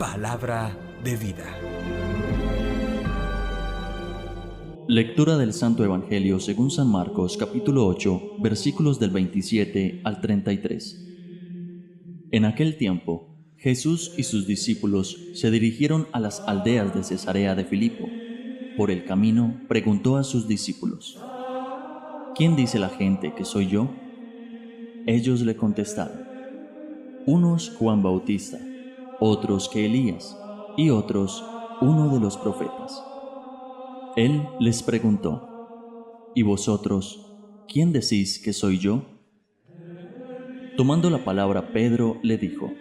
palabra de vida. Lectura del Santo Evangelio según San Marcos, capítulo 8, versículos del 27 al 33. En aquel tiempo, Jesús y sus discípulos se dirigieron a las aldeas de Cesarea de Filipo. Por el camino, preguntó a sus discípulos: ¿Quién dice la gente que soy yo? Ellos le contestaron: unos Juan Bautista, otros que Elías, y otros uno de los profetas. Él les preguntó: ¿Y vosotros, quién decís que soy yo? Tomando la palabra, Pedro le dijo: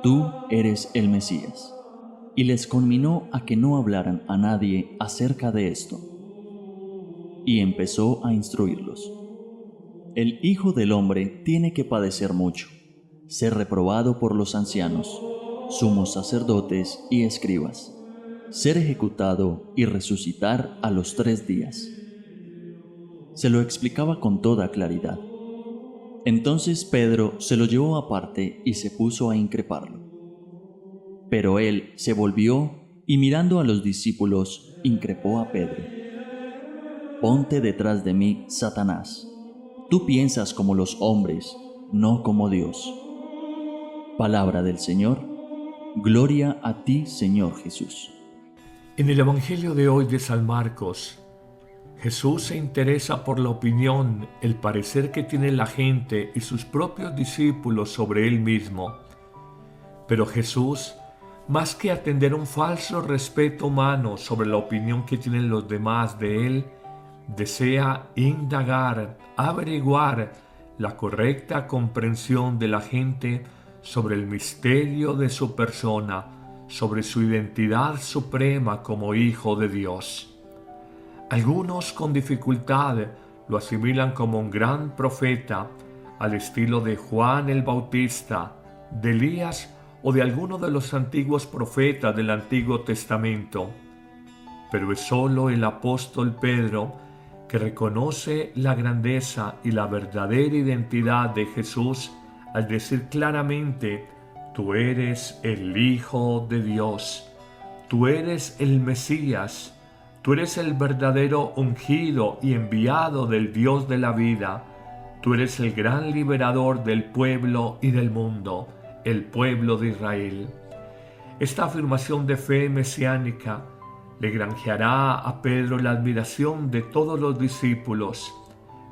Tú eres el Mesías. Y les conminó a que no hablaran a nadie acerca de esto. Y empezó a instruirlos: El Hijo del Hombre tiene que padecer mucho, ser reprobado por los ancianos, sumos sacerdotes y escribas, ser ejecutado y resucitar a los 3 días. Se lo explicaba con toda claridad. Entonces Pedro se lo llevó aparte y se puso a increparlo. Pero él se volvió y, mirando a los discípulos, increpó a Pedro: Ponte detrás de mí, Satanás. Tú piensas como los hombres, no como Dios. Palabra del Señor. Gloria a ti, Señor Jesús. En el Evangelio de hoy de San Marcos, Jesús se interesa por la opinión, el parecer que tiene la gente y sus propios discípulos sobre él mismo. Pero Jesús, más que atender un falso respeto humano sobre la opinión que tienen los demás de él, desea indagar, averiguar la correcta comprensión de la gente sobre el misterio de su persona, sobre su identidad suprema como Hijo de Dios. Algunos con dificultad lo asimilan como un gran profeta, al estilo de Juan el Bautista, de Elías o de alguno de los antiguos profetas del Antiguo Testamento. Pero es solo el apóstol Pedro que reconoce la grandeza y la verdadera identidad de Jesús al decir claramente: Tú eres el Hijo de Dios, tú eres el Mesías, tú eres el verdadero ungido y enviado del Dios de la vida, tú eres el gran liberador del pueblo y del mundo, el pueblo de Israel. Esta afirmación de fe mesiánica le granjeará a Pedro la admiración de todos los discípulos,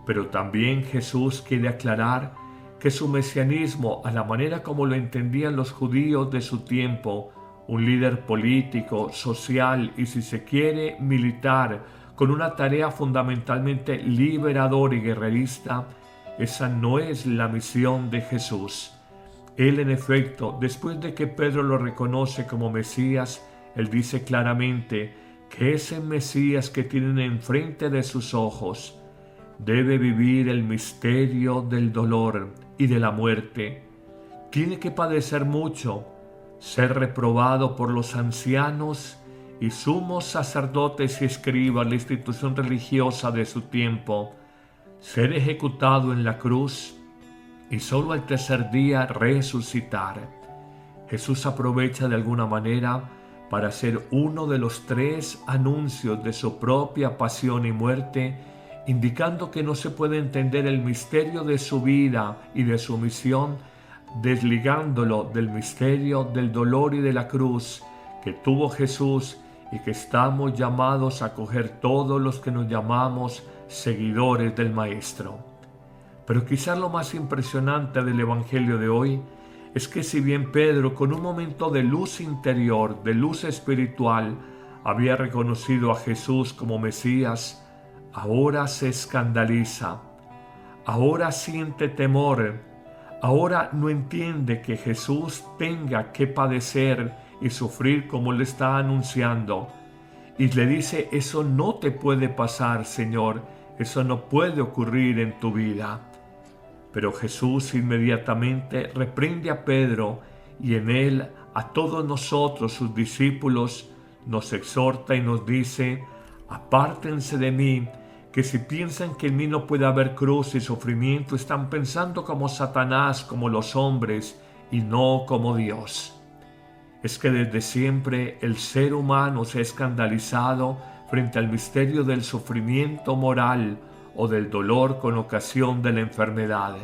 pero también Jesús quiere aclarar que su mesianismo, a la manera como lo entendían los judíos de su tiempo, un líder político, social y, si se quiere, militar, con una tarea fundamentalmente liberadora y guerrerista, esa no es la misión de Jesús. Él, en efecto, después de que Pedro lo reconoce como Mesías, él dice claramente que ese Mesías que tienen enfrente de sus ojos debe vivir el misterio del dolor y de la muerte. Tiene que padecer mucho, ser reprobado por los ancianos y sumos sacerdotes y escribas, la institución religiosa de su tiempo, ser ejecutado en la cruz y solo al 3er día resucitar. Jesús aprovecha de alguna manera para hacer uno de los 3 anuncios de su propia pasión y muerte, indicando que no se puede entender el misterio de su vida y de su misión desligándolo del misterio del dolor y de la cruz que tuvo Jesús y que estamos llamados a acoger todos los que nos llamamos seguidores del Maestro. Pero quizás lo más impresionante del Evangelio de hoy es que, si bien Pedro, con un momento de luz interior, de luz espiritual, había reconocido a Jesús como Mesías, ahora se escandaliza, ahora siente temor, ahora no entiende que Jesús tenga que padecer y sufrir como le está anunciando. Y le dice: eso no te puede pasar, Señor, eso no puede ocurrir en tu vida. Pero Jesús inmediatamente reprende a Pedro y en él a todos nosotros, sus discípulos, nos exhorta y nos dice: apártense de mí, que si piensan que en mí no puede haber cruz y sufrimiento, están pensando como Satanás, como los hombres, y no como Dios. es que desde siempre el ser humano se ha escandalizado frente al misterio del sufrimiento moral o del dolor con ocasión de la enfermedad.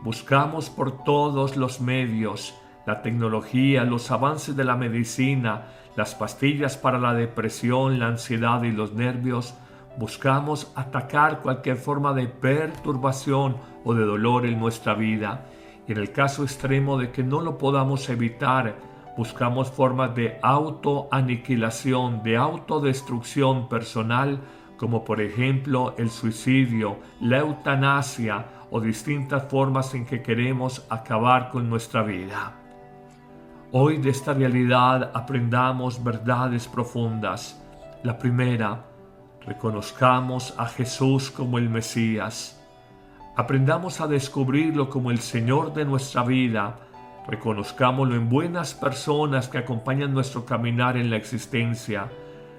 Buscamos por todos los medios, la tecnología, los avances de la medicina, las pastillas para la depresión, la ansiedad y los nervios. Buscamos atacar cualquier forma de perturbación o de dolor en nuestra vida. Y en el caso extremo de que no lo podamos evitar, buscamos formas de autoaniquilación, de autodestrucción personal, como por ejemplo el suicidio, la eutanasia o distintas formas en que queremos acabar con nuestra vida. Hoy de esta realidad aprendamos verdades profundas. La primera, reconozcamos a Jesús como el Mesías. Aprendamos a descubrirlo como el Señor de nuestra vida. Reconozcámoslo en buenas personas que acompañan nuestro caminar en la existencia.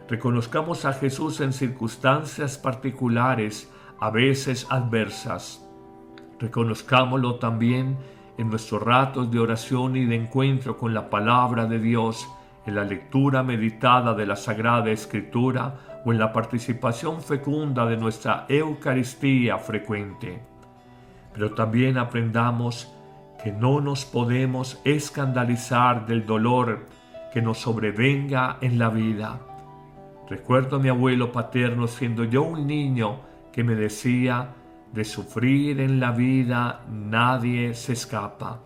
Reconozcamos a Jesús en circunstancias particulares, a veces adversas. Reconozcámoslo también en nuestros ratos de oración y de encuentro con la palabra de Dios, en la lectura meditada de la Sagrada Escritura o en la participación fecunda de nuestra Eucaristía frecuente. Pero también aprendamos que no nos podemos escandalizar del dolor que nos sobrevenga en la vida. Recuerdo a mi abuelo paterno siendo yo un niño que me decía: de sufrir en la vida nadie se escapa.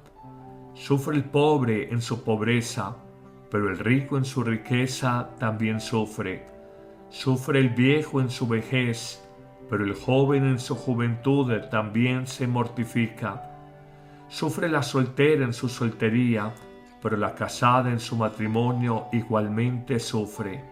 Sufre el pobre en su pobreza, pero el rico en su riqueza también sufre. Sufre el viejo en su vejez, pero el joven en su juventud también se mortifica. Sufre la soltera en su soltería, pero la casada en su matrimonio igualmente sufre.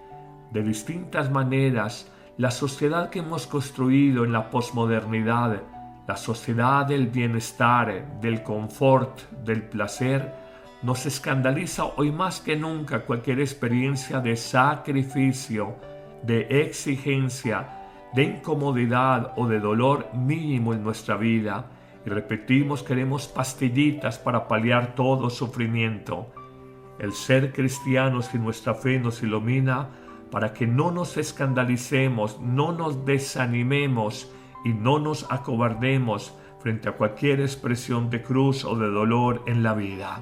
De distintas maneras, la sociedad que hemos construido en la posmodernidad, la sociedad del bienestar, del confort, del placer, nos escandaliza hoy más que nunca cualquier experiencia de sacrificio, de exigencia, de incomodidad o de dolor mínimo en nuestra vida. Y repetimos, queremos pastillitas para paliar todo sufrimiento. El ser cristianos y nuestra fe nos ilumina para que no nos escandalicemos, no nos desanimemos y no nos acobardemos frente a cualquier expresión de cruz o de dolor en la vida.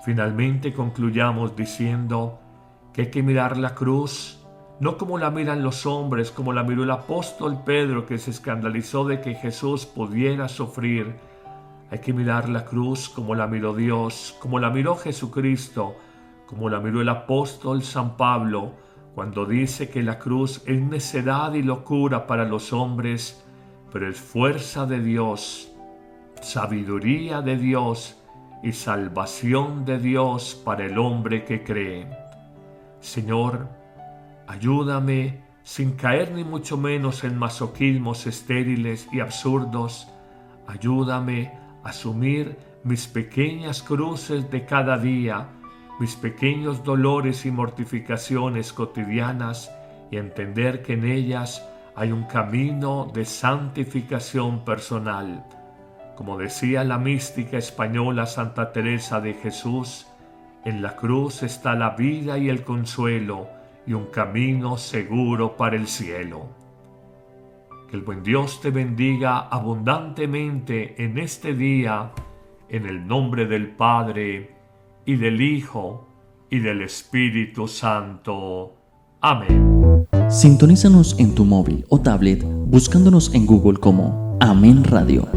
Finalmente concluyamos diciendo que hay que mirar la cruz no como la miran los hombres, como la miró el apóstol Pedro, que se escandalizó de que Jesús pudiera sufrir. Hay que mirar la cruz como la miró Dios, como la miró Jesucristo, como la miró el apóstol San Pablo, cuando dice que la cruz es necedad y locura para los hombres, pero es fuerza de Dios, sabiduría de Dios y salvación de Dios para el hombre que cree. Señor, ayúdame, sin caer ni mucho menos en masoquismos estériles y absurdos, ayúdame a asumir mis pequeñas cruces de cada día, mis pequeños dolores y mortificaciones cotidianas, y entender que en ellas hay un camino de santificación personal. Como decía la mística española Santa Teresa de Jesús, en la cruz está la vida y el consuelo, y un camino seguro para el cielo. Que el buen Dios te bendiga abundantemente en este día, en el nombre del Padre, y del Hijo, y del Espíritu Santo. Amén. Sintonízanos en tu móvil o tablet buscándonos en Google como Amén Radio.